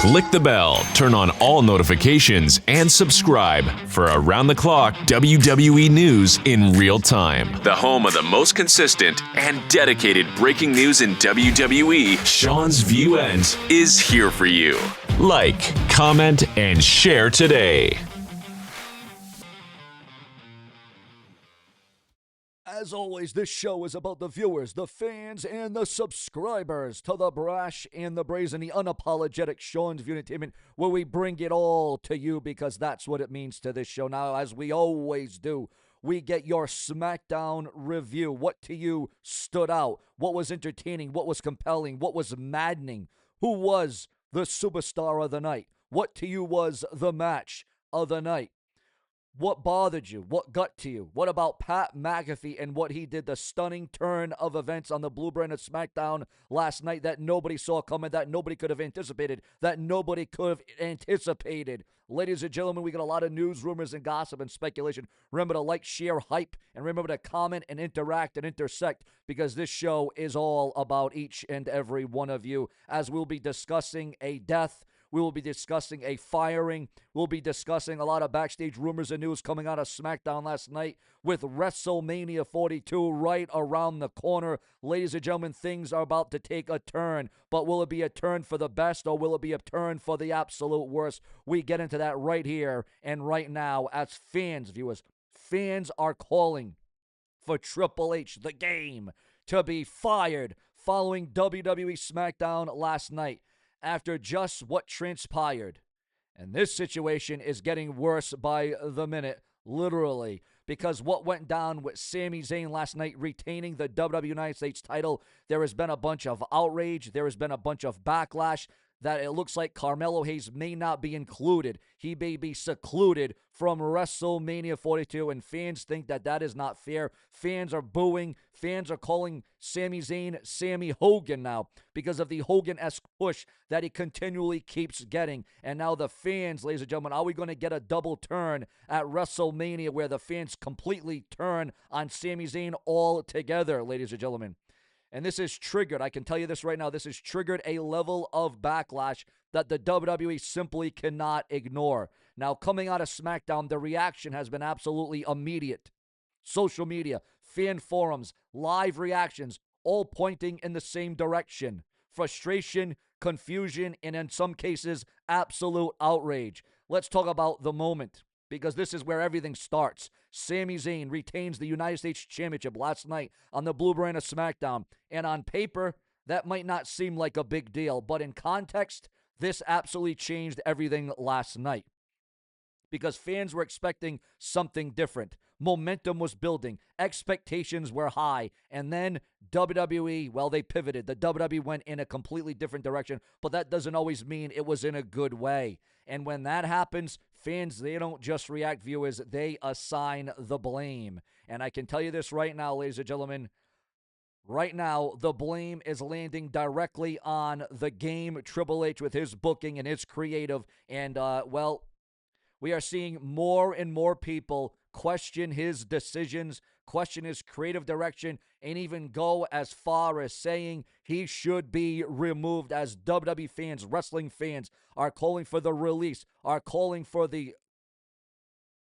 Click the bell, turn on all notifications, and subscribe for around-the-clock WWE news in real time. The home of the most consistent and dedicated breaking news in WWE, SeanzViewEnt, is here for you. Like, comment, and share today. As always, this show is about the viewers, the fans, and the subscribers to the brash and the brazen, the unapologetic Sean's View Entertainment, where we bring it all to you because that's what it means to this show. Now, as we always do, we get your SmackDown review. What to you stood out? What was entertaining? What was compelling? What was maddening? Who was the superstar of the night? What to you was the match of the night? What bothered you? What got to you? What about Pat McAfee and what he did? The stunning turn of events on the Blue Brand of SmackDown last night that nobody saw coming, that nobody could have anticipated, Ladies and gentlemen, we got a lot of news, rumors, and gossip and speculation. Remember to like, share, hype, and remember to comment and interact and intersect because this show is all about each and every one of you as we'll be discussing a death. We will be discussing a firing. We'll be discussing a lot of backstage rumors and news coming out of SmackDown last night with WrestleMania 42 right around the corner. Ladies and gentlemen, things are about to take a turn. But will it be a turn for the best or will it be a turn for the absolute worst? We get into that right here and right now as fans, viewers. Fans are calling for Triple H, the game, to be fired following WWE SmackDown last night. After just what transpired. And this situation is getting worse by the minute, literally, because what went down with Sami Zayn last night retaining the WWE United States title, there has been a bunch of outrage, there has been a bunch of backlash that it looks like Carmelo Hayes may not be included. He may be secluded from WrestleMania 42, and fans think that that is not fair. Fans are booing. Fans are calling Sami Zayn Sammy Hogan now because of the Hogan-esque push that he continually keeps getting. And now the fans, ladies and gentlemen, are we going to get a double turn at WrestleMania where the fans completely turn on Sami Zayn altogether, ladies and gentlemen? And this is triggered, I can tell you this right now, this has triggered a level of backlash that the WWE simply cannot ignore. Now, coming out of SmackDown, the reaction has been absolutely immediate. Social media, fan forums, live reactions, all pointing in the same direction. Frustration, confusion, and in some cases, absolute outrage. Let's talk about the moment, because this is where everything starts. Sami Zayn retains the United States Championship last night on the Blue Brand of SmackDown. And on paper, that might not seem like a big deal. But in context, this absolutely changed everything last night. Because fans were expecting something different. Momentum was building. Expectations were high. And then WWE, well, they pivoted. The WWE went in a completely different direction. But that doesn't always mean it was in a good way. And when that happens, fans, they don't just react, viewers. They assign the blame. And I can tell you this right now, ladies and gentlemen. Right now, the blame is landing directly on the game, Triple H, with his booking and his creative. And, well, we are seeing more and more people question his decisions, question his creative direction, and even go as far as saying he should be removed, as WWE fans, wrestling fans, are calling for the release, are calling for the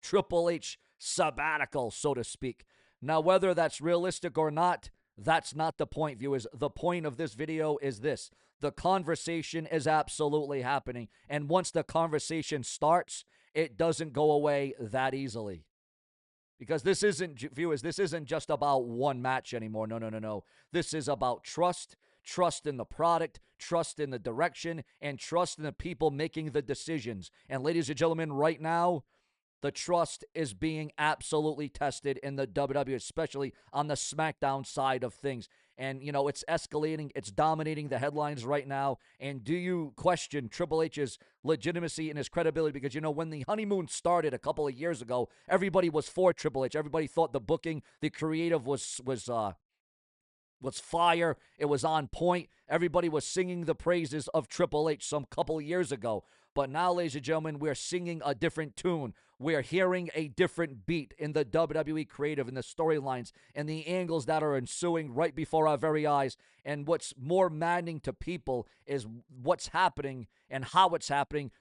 Triple H sabbatical, so to speak. Now, whether that's realistic or not, that's not the point, viewers. The point of this video is this. The conversation is absolutely happening. And once the conversation starts, it doesn't go away that easily. Because this isn't, viewers, this isn't just about one match anymore. No. This is about trust, trust in the product, trust in the direction, and trust in the people making the decisions. And ladies and gentlemen, right now, the trust is being absolutely tested in the WWE, especially on the SmackDown side of things. And, you know, it's escalating. It's dominating the headlines right now. And do you question Triple H's legitimacy and his credibility? Because, you know, when the honeymoon started a couple of years ago, everybody was for Triple H. Everybody thought the booking, the creative was fire. It was on point. Everybody was singing the praises of Triple H some couple of years ago. But now, ladies and gentlemen, we're singing a different tune. We're hearing a different beat in the WWE creative, in the storylines, and the angles that are ensuing right before our very eyes. And what's more maddening to people is what's happening and how it's happening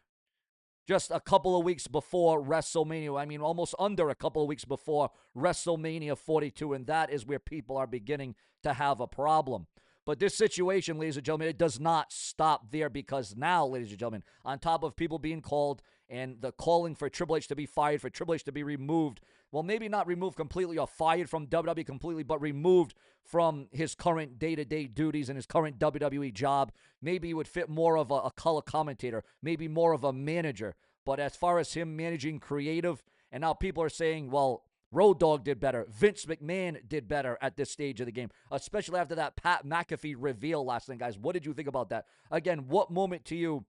just a couple of weeks before WrestleMania. I mean, almost under a couple of weeks before WrestleMania 42, and that is where people are beginning to have a problem. But this situation, ladies and gentlemen, it does not stop there, because now, ladies and gentlemen, on top of people being called and the calling for Triple H to be fired, for Triple H to be removed, well, maybe not removed completely or fired from WWE completely, but removed from his current day-to-day duties and his current WWE job. Maybe he would fit more of a color commentator, maybe more of a manager. But as far as him managing creative, and now people are saying, well, Road Dogg did better. Vince McMahon did better at this stage of the game, especially after that Pat McAfee reveal last night, guys. What did you think about that? Again, what moment to you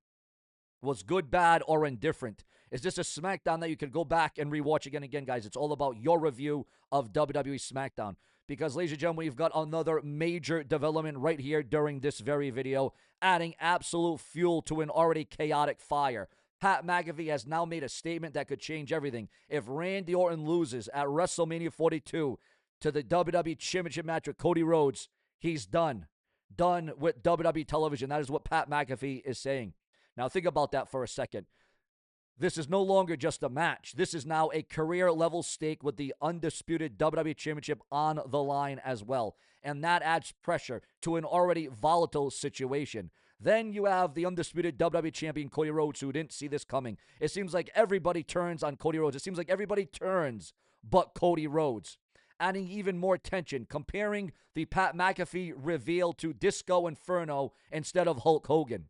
was good, bad, or indifferent? Is this a SmackDown that you can go back and rewatch again and again, guys? It's all about your review of WWE SmackDown. Because, ladies and gentlemen, we've got another major development right here during this very video, adding absolute fuel to an already chaotic fire. Pat McAfee has now made a statement that could change everything. If Randy Orton loses at WrestleMania 42 to the WWE Championship match with Cody Rhodes, he's done. Done with WWE television. That is what Pat McAfee is saying. Now think about that for a second. This is no longer just a match. This is now a career-level stake with the undisputed WWE Championship on the line as well. And that adds pressure to an already volatile situation. Then you have the undisputed WWE Champion Cody Rhodes, who didn't see this coming. It seems like everybody turns on Cody Rhodes. It seems like everybody turns but Cody Rhodes, adding even more tension, comparing the Pat McAfee reveal to Disco Inferno instead of Hulk Hogan.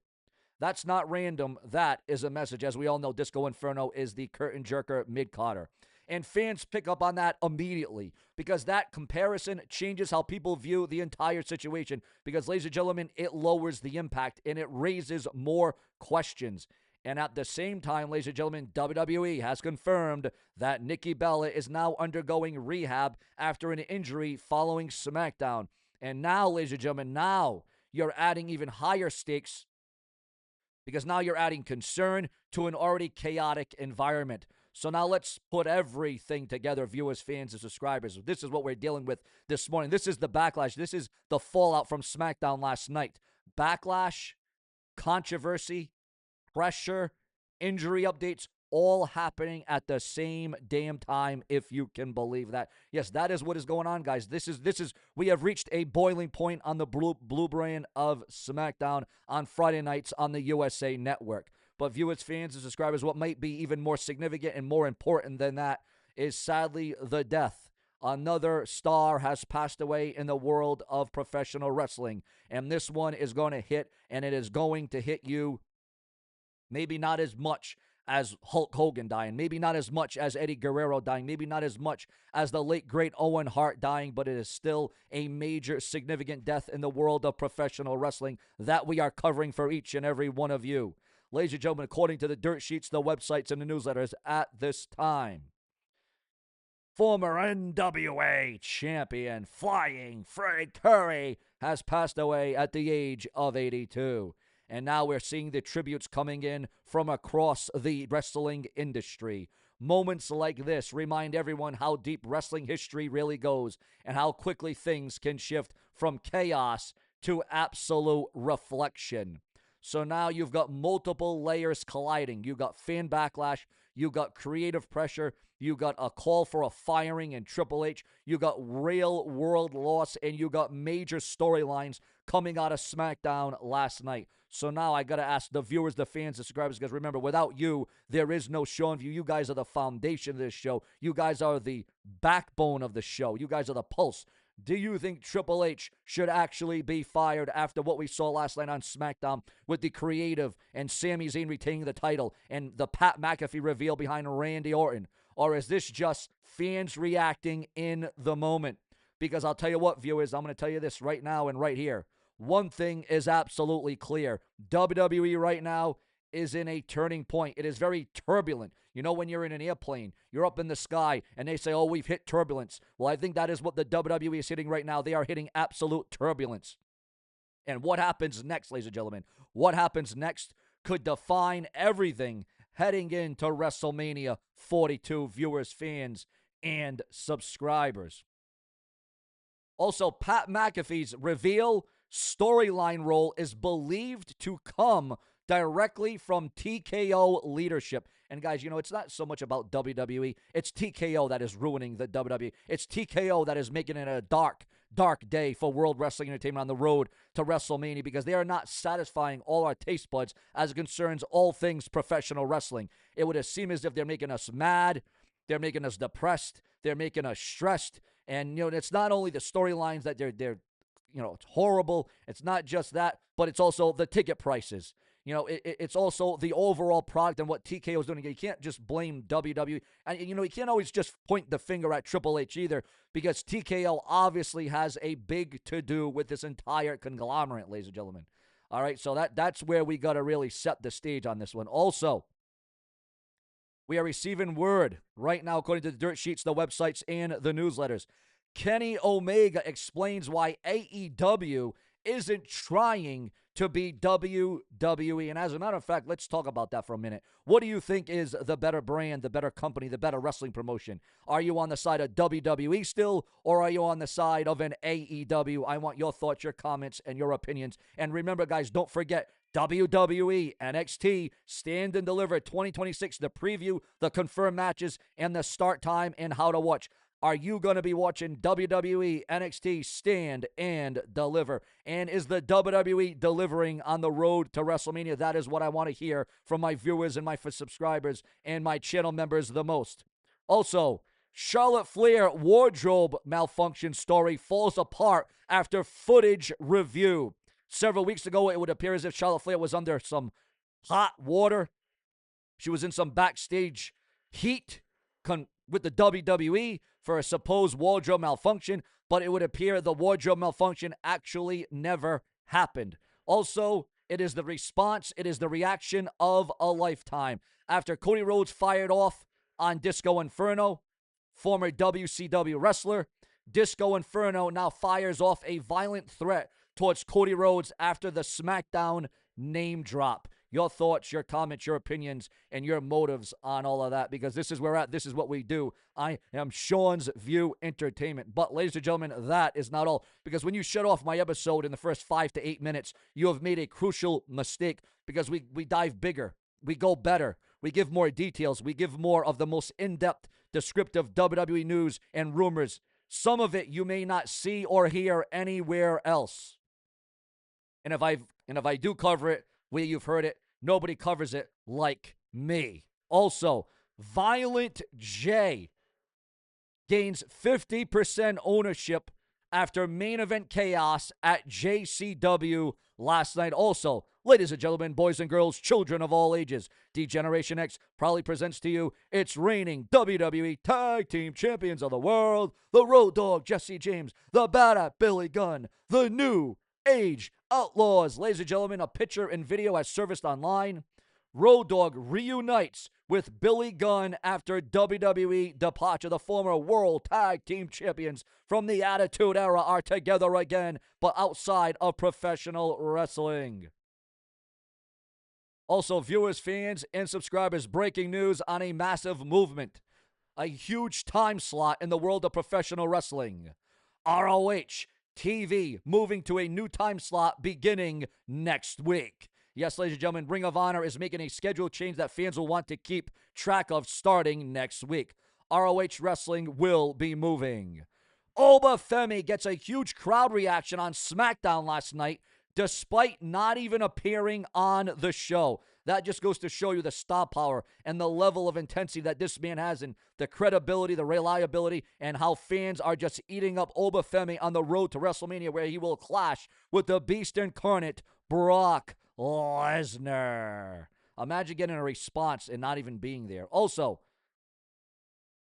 That's not random. That is a message. As we all know, Disco Inferno is the curtain jerker mid-Carter. And fans pick up on that immediately, because that comparison changes how people view the entire situation. Because, ladies and gentlemen, it lowers the impact and it raises more questions. And at the same time, ladies and gentlemen, WWE has confirmed that Nikki Bella is now undergoing rehab after an injury following SmackDown. And now, ladies and gentlemen, now you're adding even higher stakes, because now you're adding concern to an already chaotic environment. So now let's put everything together, viewers, fans, and subscribers. This is what we're dealing with this morning. This is the backlash. This is the fallout from SmackDown last night. Backlash, controversy, pressure, injury updates, all happening at the same damn time, if you can believe that. Yes, that is what is going on, guys. We have reached a boiling point on the blue brand of SmackDown on Friday nights on the USA Network. But viewers, fans, and subscribers, what might be even more significant and more important than that is sadly the death. Another star has passed away in the world of professional wrestling. And this one is going to hit, and it is going to hit you maybe not as much as Hulk Hogan dying, maybe not as much as Eddie Guerrero dying, maybe not as much as the late, great Owen Hart dying, but it is still a major, significant death in the world of professional wrestling that we are covering for each and every one of you. Ladies and gentlemen, according to the dirt sheets, the websites, and the newsletters at this time, former NWA champion Flying Fred Curry has passed away at the age of 82. And now we're seeing the tributes coming in from across the wrestling industry. Moments like this remind everyone how deep wrestling history really goes and how quickly things can shift from chaos to absolute reflection. So now you've got multiple layers colliding. You've got fan backlash. You got creative pressure. You got a call for a firing in Triple H. You got real world loss, and you got major storylines coming out of SmackDown last night. So now I got to ask the viewers, the fans, the subscribers, because remember, without you, there is no show and view. You guys are the foundation of this show. You guys are the backbone of the show. You guys are the pulse. Do you think Triple H should actually be fired after what we saw last night on SmackDown with the creative and Sami Zayn retaining the title and the Pat McAfee reveal behind Randy Orton? Or is this just fans reacting in the moment? Because I'll tell you what, viewers, I'm going to tell you this right now and right here. One thing is absolutely clear. WWE right now is in a turning point. It is very turbulent. You know, when you're in an airplane, you're up in the sky, and they say, oh, we've hit turbulence. Well, I think that is what the WWE is hitting right now. They are hitting absolute turbulence. And what happens next, ladies and gentlemen? What happens next could define everything heading into WrestleMania 42, viewers, fans, and subscribers. Also, Pat McAfee's reveal storyline role is believed to come directly from TKO leadership. And guys, it's not so much about WWE. It's TKO that is ruining the WWE. It's TKO that is making it a dark, dark day for World Wrestling Entertainment on the road to WrestleMania, because they are not satisfying all our taste buds as it concerns all things professional wrestling. It would seem as if they're making us mad. They're making us depressed. They're making us stressed. And, it's not only the storylines that they're it's horrible. It's not just that, but it's also the ticket prices. It's also the overall product and what TKO is doing. You can't just blame WWE. And, you can't always just point the finger at Triple H either, because TKO obviously has a big to-do with this entire conglomerate, ladies and gentlemen. All right, so that's where we got to really set the stage on this one. Also, we are receiving word right now, according to the dirt sheets, the websites, and the newsletters. Kenny Omega explains why AEW isn't trying to be WWE. And as a matter of fact, let's talk about that for a minute. What do you think is the better brand, the better company, the better wrestling promotion? Are you on the side of WWE still, or are you on the side of an AEW? I want your thoughts, your comments, and your opinions. And remember, guys, don't forget, WWE, NXT, Stand and Deliver 2026, the preview, the confirmed matches, and the start time and how to watch. Are you going to be watching WWE, NXT, Stand and Deliver? And is the WWE delivering on the road to WrestleMania? That is what I want to hear from my viewers and my subscribers and my channel members the most. Also, Charlotte Flair wardrobe malfunction story falls apart after footage review. Several weeks ago, it would appear as if Charlotte Flair was under some hot water. She was in some backstage heat with the WWE for a supposed wardrobe malfunction, but it would appear the wardrobe malfunction actually never happened. Also, it is the response, it is the reaction of a lifetime. After Cody Rhodes fired off on Disco Inferno, former WCW wrestler, Disco Inferno now fires off a violent threat towards Cody Rhodes after the SmackDown name drop. Your thoughts, your comments, your opinions, and your motives on all of that, because this is where we're at. This is what we do. I am Sean's View Entertainment. But, ladies and gentlemen, that is not all. Because when you shut off my episode in the first 5 to 8 minutes, you have made a crucial mistake, because we dive bigger. We go better. We give more details. We give more of the most in-depth, descriptive WWE news and rumors. Some of it you may not see or hear anywhere else. And if I do cover it where you've heard it, nobody covers it like me. Also, Violent J gains 50% ownership after main event chaos at JCW last night. Also, ladies and gentlemen, boys and girls, children of all ages, D-Generation X proudly presents to you its reigning WWE Tag Team Champions of the World, the Road Dogg Jesse James, the Badass Billy Gunn, the New Age Outlaws. Ladies and gentlemen, a picture and video has surfaced online. Road Dogg reunites with Billy Gunn after WWE departure. The former World Tag Team Champions from the Attitude Era are together again, but outside of professional wrestling. Also, viewers, fans, and subscribers, breaking news on a massive movement. A huge time slot in the world of professional wrestling. ROH TV moving to a new time slot beginning next week. Yes, ladies and gentlemen, Ring of Honor is making a schedule change that fans will want to keep track of starting next week. ROH Wrestling will be moving. Obafemi gets a huge crowd reaction on SmackDown last night, despite not even appearing on the show. That just goes to show you the star power and the level of intensity that this man has, and the credibility, the reliability, and how fans are just eating up Obafemi on the road to WrestleMania, where he will clash with the Beast Incarnate, Brock Lesnar. Imagine getting a response and not even being there. Also,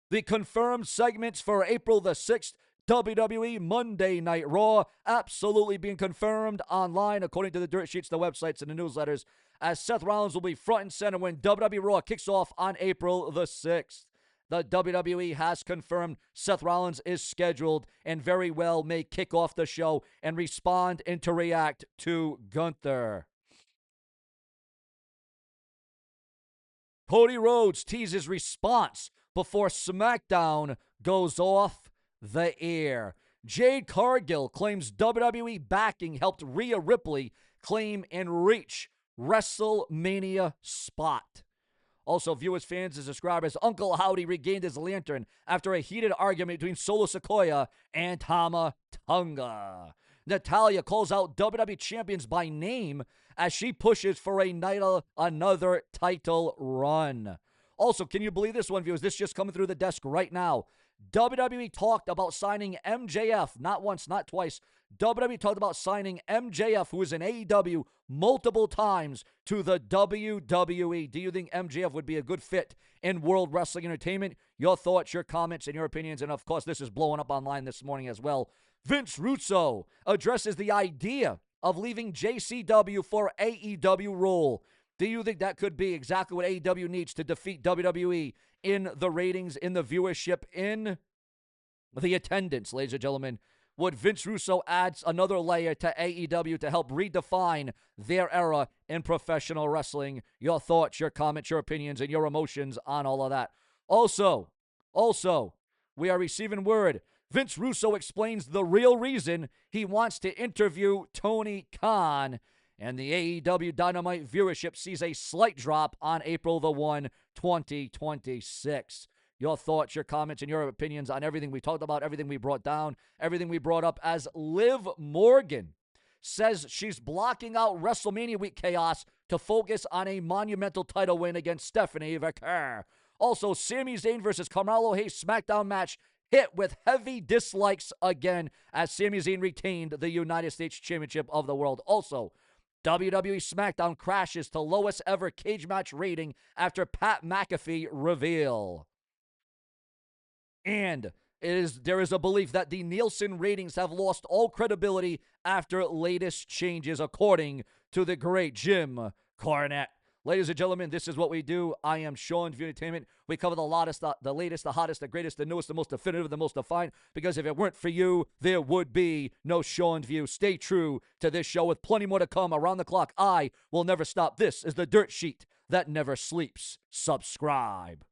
the confirmed segments for April the 6th, WWE Monday Night Raw, absolutely being confirmed online, according to the dirt sheets, the websites, and the newsletters, as Seth Rollins will be front and center when WWE Raw kicks off on April the 6th. The WWE has confirmed Seth Rollins is scheduled and very well may kick off the show and respond and to react to Gunther. Cody Rhodes teases response before SmackDown goes off the air. Jade Cargill claims WWE backing helped Rhea Ripley claim and reach WrestleMania spot. Also, viewers, fans, and subscribers, Uncle Howdy regained his lantern after a heated argument between Solo Sikoa and Tama Tonga. Natalya calls out WWE champions by name as she pushes for another title run. Also, can you believe this one, viewers? This just coming through the desk right now. WWE talked about signing MJF, not once, not twice. WWE talked about signing MJF, who is in AEW, multiple times to the WWE. Do you think MJF would be a good fit in World Wrestling Entertainment? Your thoughts, your comments, and your opinions. And of course, this is blowing up online this morning as well. Vince Russo addresses the idea of leaving JCW for AEW role. Do you think that could be exactly what AEW needs to defeat WWE in the ratings, in the viewership, in the attendance, ladies and gentlemen? Would Vince Russo add another layer to AEW to help redefine their era in professional wrestling? Your thoughts, your comments, your opinions, and your emotions on all of that. Also, we are receiving word. Vince Russo explains the real reason he wants to interview Tony Khan. And the AEW Dynamite viewership sees a slight drop on April the 1, 2026. Your thoughts, your comments, and your opinions on everything we talked about, everything we brought down, everything we brought up, as Liv Morgan says she's blocking out WrestleMania week chaos to focus on a monumental title win against Stephanie McMahon. Also, Sami Zayn versus Carmelo Hayes SmackDown match hit with heavy dislikes again as Sami Zayn retained the United States Championship of the World. Also, WWE SmackDown crashes to lowest ever cage match rating after Pat McAfee reveal. And there is a belief that the Nielsen ratings have lost all credibility after latest changes, according to the great Jim Cornette. Ladies and gentlemen, this is what we do. I am SeanzViewEnt Entertainment. We cover the latest, the latest, the hottest, the greatest, the newest, the most definitive, the most defined. Because if it weren't for you, there would be no SeanzView. Stay true to this show with plenty more to come around the clock. I will never stop. This is the dirt sheet that never sleeps. Subscribe.